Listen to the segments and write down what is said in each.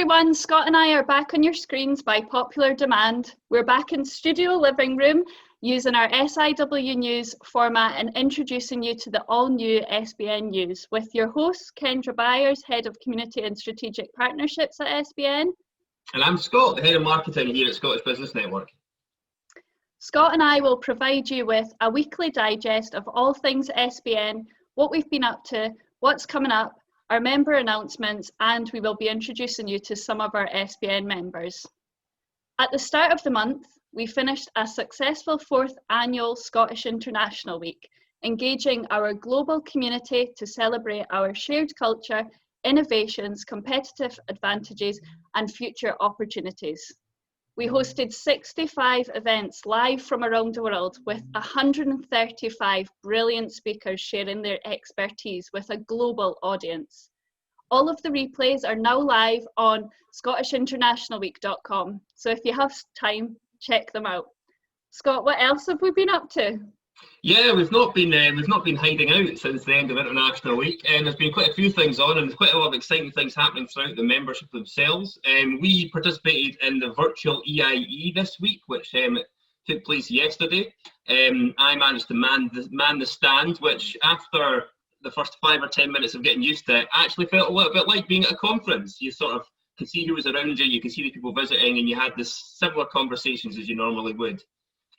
everyone, Scott and I are back on your screens by popular demand. We're back in studio living room using our SIW News format and introducing you to the all-new SBN News with your hosts, Kendra Byers, Head of Community and Strategic Partnerships at SBN. And I'm Scott, the Head of Marketing here at Scottish Business Network. Scott and I will provide you with a weekly digest of all things SBN, what we've been up to, what's coming up, our member announcements, and we will be introducing you to some of our SBN members. At the start of the month, we finished a successful 4th annual Scottish International Week, engaging our global community to celebrate our shared culture, innovations, competitive advantages, and future opportunities. We hosted 65 events live from around the world with 135 brilliant speakers sharing their expertise with a global audience. All of the replays are now live on scottishinternationalweek.com, so if you have time, check them out. Scott, what else have we been up to? Yeah, we've not been hiding out since the end of International Week, and there's been quite a few things on, and there's quite a lot of exciting things happening throughout the membership themselves. We participated in the virtual EIE this week, which took place yesterday. I managed to man the stand, which after the first 5 or 10 minutes of getting used to it, actually felt a little bit like being at a conference. You sort of could see who was around you, you could see the people visiting, and you had this similar conversations as you normally would.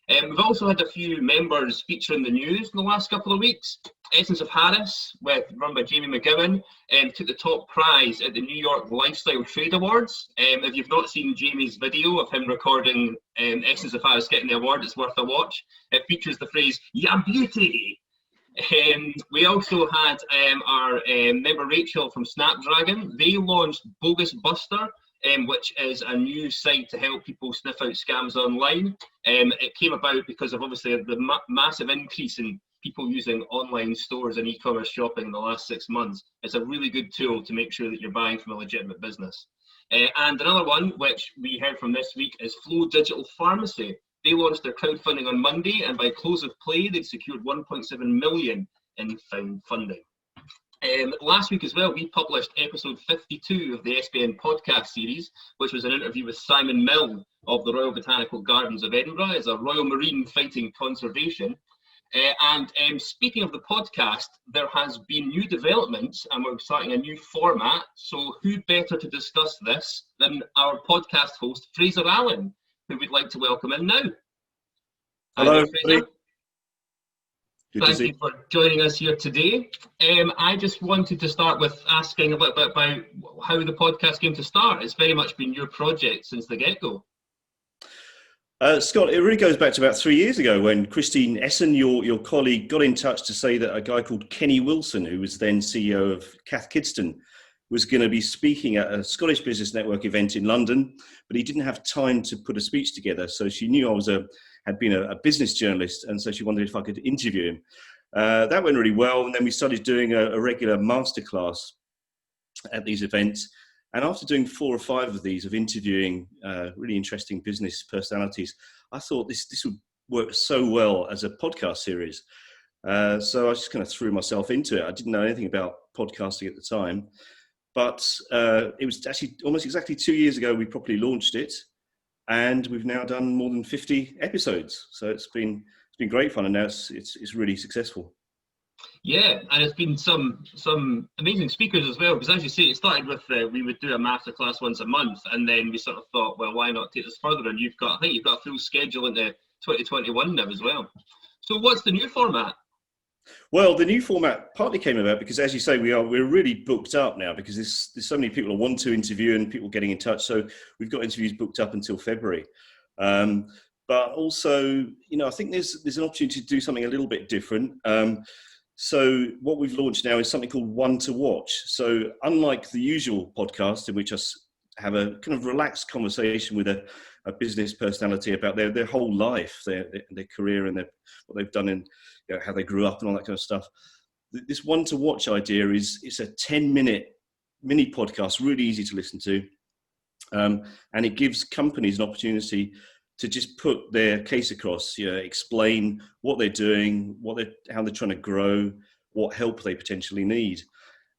We've also had a few members feature in the news in the last couple of weeks. Essence of Harris, run by Jamie McGowan, took the top prize at the New York Lifestyle Trade Awards. If you've not seen Jamie's video of him recording Essence of Harris getting the award, it's worth a watch. It features the phrase, "Ya beauty." We also had our member Rachel from Snapdragon. They launched Bogus Buster, which is a new site to help people sniff out scams online. It came about because of obviously the massive increase in people using online stores and e-commerce shopping in the last 6 months. It's a really good tool to make sure that you're buying from a legitimate business. And another one, which we heard from this week, is Flow Digital Pharmacy. They launched their crowdfunding on Monday, and by close of play, they'd secured 1.7 million in funding. Last week as well, we published episode 52 of the SBN Podcast Series, which was an interview with Simon Milne of the Royal Botanical Gardens of Edinburgh as a Royal Marine fighting conservation. And speaking of the podcast, there has been new developments and we're starting a new format. So who better to discuss this than our podcast host, Fraser Allen, who we'd like to welcome in now. Hello, Fraser. Thank you for joining us here today. I just wanted to start with asking a little bit about how the podcast came to start. It's very much been your project since the get-go. Scott, it really goes back to about 3 years ago when Christine Essen, your colleague, got in touch to say that a guy called Kenny Wilson, who was then CEO of Cath Kidston, was going to be speaking at a Scottish Business Network event in London, but he didn't have time to put a speech together. So she knew I had been a business journalist, and so she wondered if I could interview him. That went really well, and then we started doing a regular masterclass at these events. And after doing 4 or 5 of these, of interviewing really interesting business personalities, I thought this would work so well as a podcast series. So I just kind of threw myself into it. I didn't know anything about podcasting at the time, but it was actually almost exactly 2 years ago we properly launched it. And we've now done more than 50 episodes. So it's been great fun, and now it's really successful. Yeah, and it's been some amazing speakers as well, because as you say, it started with we would do a masterclass once a month, and then we sort of thought, well, why not take this further? And I think you've got a full schedule into 2021 now as well. So what's the new format? Well, the new format partly came about because, as you say, we're really booked up now because there's so many people who want to interview and people getting in touch. So we've got interviews booked up until February. But also, I think there's an opportunity to do something a little bit different. So what we've launched now is something called One to Watch. So unlike the usual podcast in which I have a kind of relaxed conversation with a business personality about their whole life, their career and what they've done and how they grew up and all that kind of stuff. This One to Watch idea it's a 10-minute mini podcast, really easy to listen to. And it gives companies an opportunity to just put their case across, explain what they're doing, how they're trying to grow, what help they potentially need.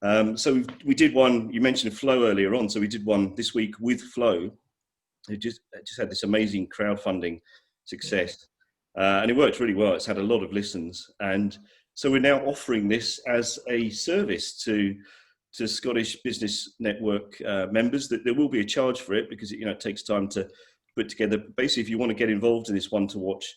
So we did one, you mentioned Flow earlier on, so we did one this week with Flow. It just had this amazing crowdfunding success, and it worked really well. It's had a lot of listens, and so we're now offering this as a service to Scottish Business Network members. That there will be a charge for it because it takes time to put together. Basically, if you want to get involved in this one-to-watch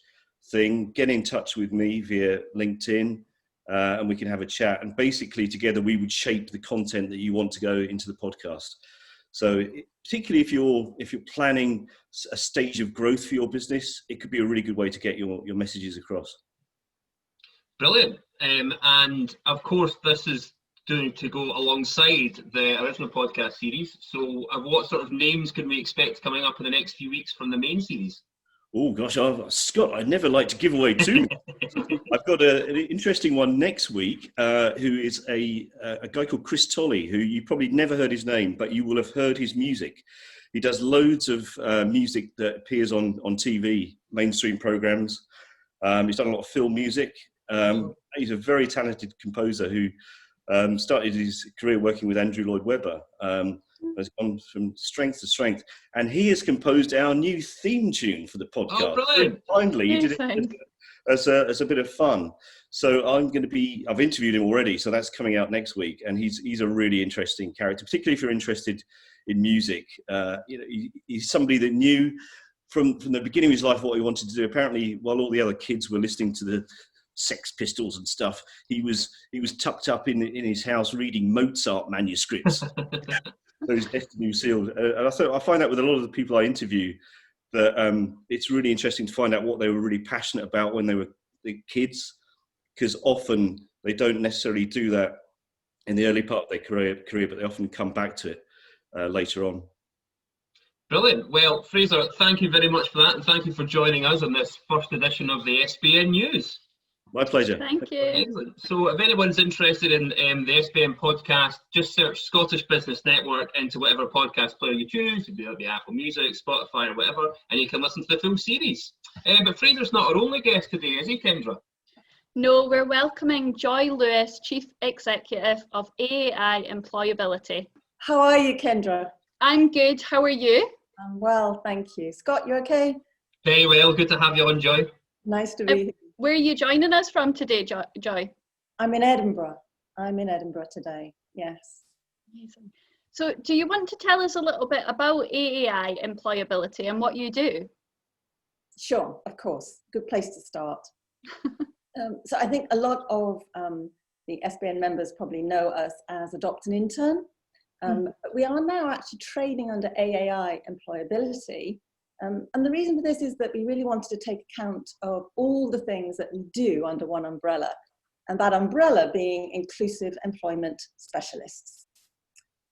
thing, get in touch with me via LinkedIn, and we can have a chat. And basically, together we would shape the content that you want to go into the podcast. So particularly if you're planning a stage of growth for your business, it could be a really good way to get your messages across. Brilliant. And of course, this is going to go alongside the original podcast series. So what sort of names can we expect coming up in the next few weeks from the main series? Oh gosh, Scott, I'd never like to give away too much. I've got an interesting one next week, who is a guy called Chris Tolley, who you probably never heard his name, but you will have heard his music. He does loads of music that appears on TV, mainstream programs. He's done a lot of film music. He's a very talented composer who started his career working with Andrew Lloyd Webber. Has gone from strength to strength, and he has composed our new theme tune for the podcast. Oh, brilliant! Finally, he did it as a bit of fun. So I've interviewed him already, so that's coming out next week, and he's a really interesting character, particularly if you're interested in music. He's somebody that knew from the beginning of his life what he wanted to do. Apparently, while all the other kids were listening to the Sex Pistols and stuff, he was tucked up in his house reading Mozart manuscripts. So his destiny was sealed. And I find out with a lot of the people I interview that it's really interesting to find out what they were really passionate about when they were kids, because often they don't necessarily do that in the early part of their career, but they often come back to it later on. Brilliant. Well, Fraser, thank you very much for that, and thank you for joining us on this first edition of the SBN News. My pleasure. Thank you. Excellent. So if anyone's interested in the SBN podcast, just search Scottish Business Network into whatever podcast player you choose, it'll be Apple Music, Spotify or whatever, and you can listen to the full series. But Fraser's not our only guest today, is he, Kendra? No, we're welcoming Joy Lewis, Chief Executive of AAI Employability. How are you, Kendra? I'm good. How are you? I'm well, thank you. Scott, you okay? Very well. Good to have you on, Joy. Nice to be here. Where are you joining us from today, Joy? I'm in Edinburgh. Today, yes. Amazing. So do you want to tell us a little bit about AAI Employability and what you do? Sure, of course. Good place to start. So I think a lot of the SBN members probably know us as Adopt an Intern. But we are now actually trading under AAI Employability. And the reason for this is that we really wanted to take account of all the things that we do under one umbrella, and that umbrella being inclusive employment specialists.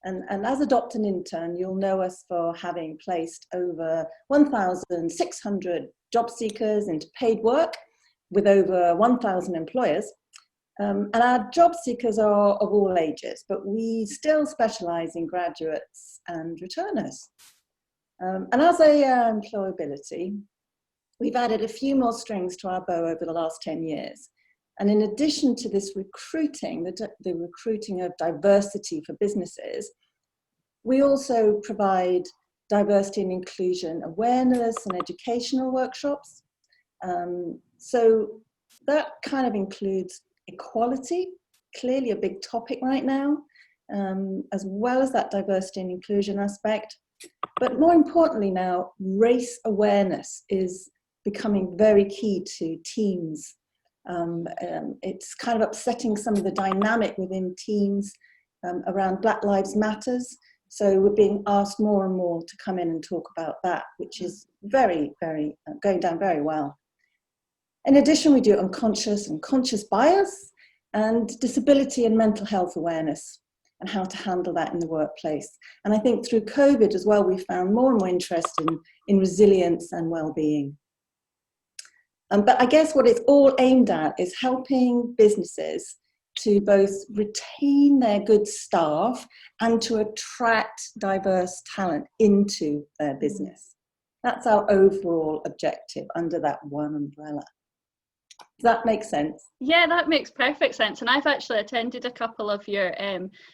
And as Adopt an Intern, you'll know us for having placed over 1,600 job seekers into paid work with over 1,000 employers. And our job seekers are of all ages, but we still specialise in graduates and returners. And as employability, we've added a few more strings to our bow over the last 10 years. And in addition to this recruiting, the recruiting of diversity for businesses, we also provide diversity and inclusion awareness and educational workshops. So that kind of includes equality, clearly a big topic right now, as well as that diversity and inclusion aspect. But more importantly now, race awareness is becoming very key to teams. It's kind of upsetting some of the dynamic within teams around Black Lives Matters. So we're being asked more and more to come in and talk about that, which is very, very going down very well. In addition, we do unconscious and conscious bias and disability and mental health awareness, and how to handle that in the workplace. And I think through COVID as well, we found more and more interest in resilience and well-being. But I guess what it's all aimed at is helping businesses to both retain their good staff and to attract diverse talent into their business. That's our overall objective under that one umbrella. Does that make sense? Yeah, that makes perfect sense. And I've actually attended a couple of your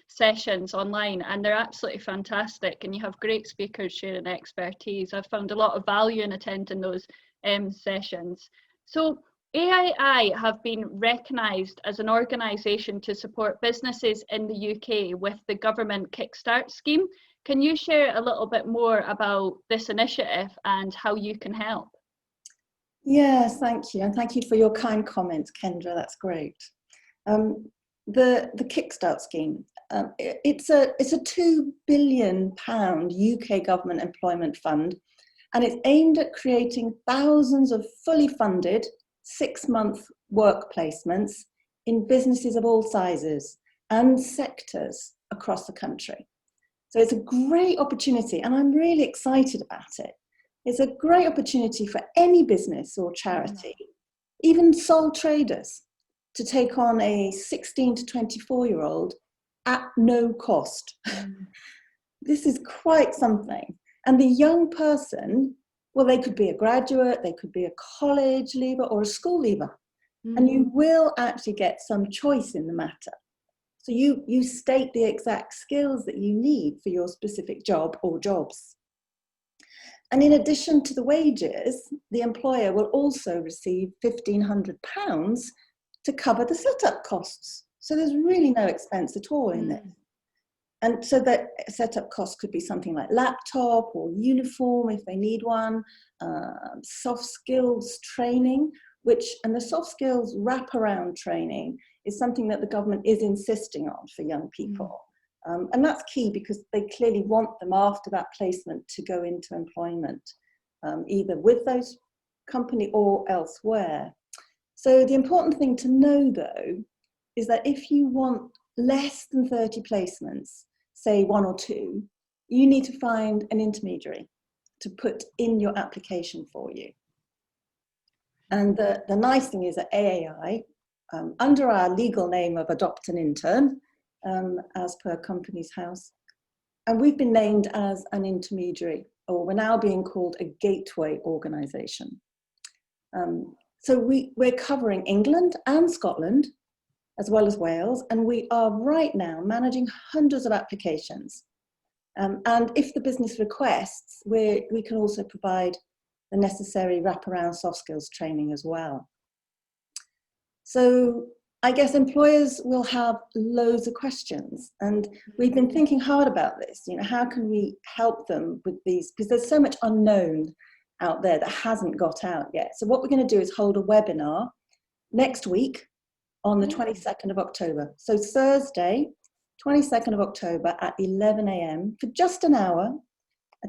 sessions online, and they're absolutely fantastic. And you have great speakers sharing expertise. I've found a lot of value in attending those sessions. So AII have been recognised as an organisation to support businesses in the UK with the Government Kickstart Scheme. Can you share a little bit more about this initiative and how you can help? Yes, thank you. And thank you for your kind comments, Kendra. That's great. The Kickstart Scheme, it's a £2 billion UK government employment fund, and it's aimed at creating thousands of fully funded 6-month work placements in businesses of all sizes and sectors across the country. So it's a great opportunity, and I'm really excited about it. It's a great opportunity for any business or charity, even sole traders, to take on a 16 to 24-year-old at no cost. This is quite something. And the young person, well, they could be a graduate, they could be a college leaver or a school leaver. And you will actually get some choice in the matter. So you state the exact skills that you need for your specific job or jobs. And in addition to the wages, the employer will also receive £1,500 to cover the setup costs. So there's really no expense at all in this. And so that setup costs could be something like laptop or uniform if they need one, soft skills training, and the soft skills wraparound training is something that the government is insisting on for young people. And that's key because they clearly want them after that placement to go into employment, either with those company or elsewhere. So the important thing to know, though, is that if you want less than 30 placements, say 1 or 2, you need to find an intermediary to put in your application for you. And the nice thing is that AII, under our legal name of Adopt an Intern, as per Companies House, and we've been named as an intermediary, or we're now being called a gateway organisation. So we're covering England and Scotland, as well as Wales, and we are right now managing hundreds of applications. And if the business requests, we can also provide the necessary wraparound soft skills training as well. So I guess employers will have loads of questions, and we've been thinking hard about this. How can we help them with these? Because there's so much unknown out there that hasn't got out yet. So what we're going to do is hold a webinar next week on the 22nd of October. So Thursday, 22nd of October at 11 a.m. for just an hour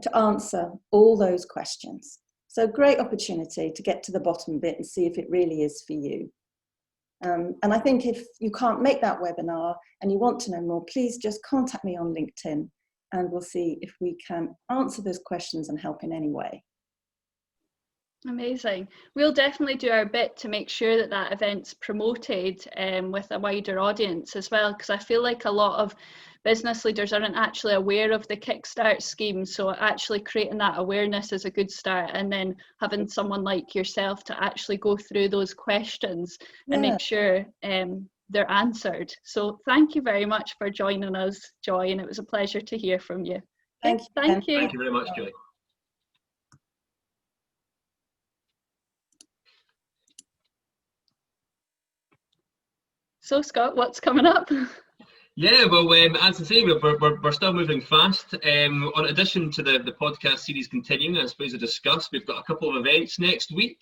to answer all those questions. So great opportunity to get to the bottom bit and see if it really is for you. And I think if you can't make that webinar and you want to know more, please just contact me on LinkedIn and we'll see if we can answer those questions and help in any way. Amazing. We'll definitely do our bit to make sure that that event's promoted with a wider audience as well, because I feel like a lot of business leaders aren't actually aware of the Kickstart scheme. So actually creating that awareness is a good start, and then having someone like yourself to actually go through those questions and make sure they're answered. So thank you very much for joining us, Joy, and it was a pleasure to hear from you. Thank you. Thank you very much, Joy. So Scott, what's coming up? Yeah, well, as I say, we're still moving fast. In addition to the podcast series continuing, I suppose, to discuss, we've got a couple of events next week.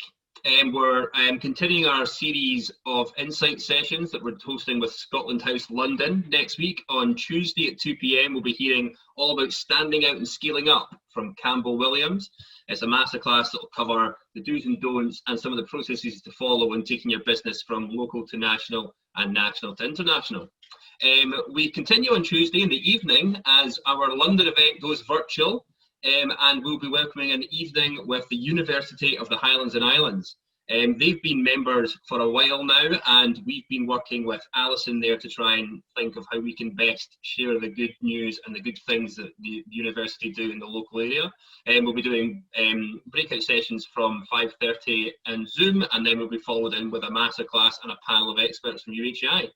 We're continuing our series of insight sessions that we're hosting with Scotland House London next week. On Tuesday at 2 p.m, we'll be hearing all about standing out and scaling up from Campbell Williams. It's a masterclass that will cover the do's and don'ts and some of the processes to follow when taking your business from local to national and national to international. We continue on Tuesday in the evening as our London event goes virtual, and we'll be welcoming an evening with the University of the Highlands and Islands. They've been members for a while now, and we've been working with Alison there to try and think of how we can best share the good news and the good things that the university do in the local area. We'll be doing breakout sessions from 5:30 in Zoom, and then we'll be followed in with a masterclass and a panel of experts from UHI.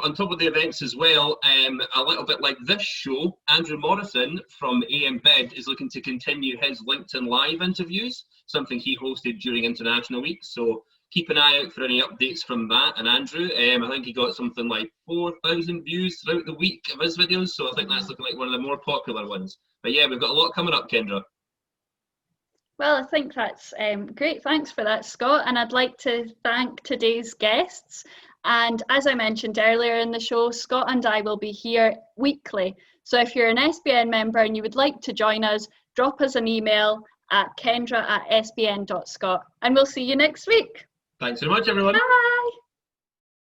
On top of the events as well, a little bit like this show, Andrew Morrison from AM Bid is looking to continue his LinkedIn Live interviews, something he hosted during International Week. So keep an eye out for any updates from that. And Andrew, I think he got something like 4,000 views throughout the week of his videos. So I think that's looking like one of the more popular ones. But yeah, we've got a lot coming up, Kendra. Well, I think that's great. Thanks for that, Scott. And I'd like to thank today's guests. And as I mentioned earlier in the show, Scott and I will be here weekly. So if you're an SBN member and you would like to join us, drop us an email at kendra@sbn.scot. And we'll see you next week. Thanks so much, everyone. Bye.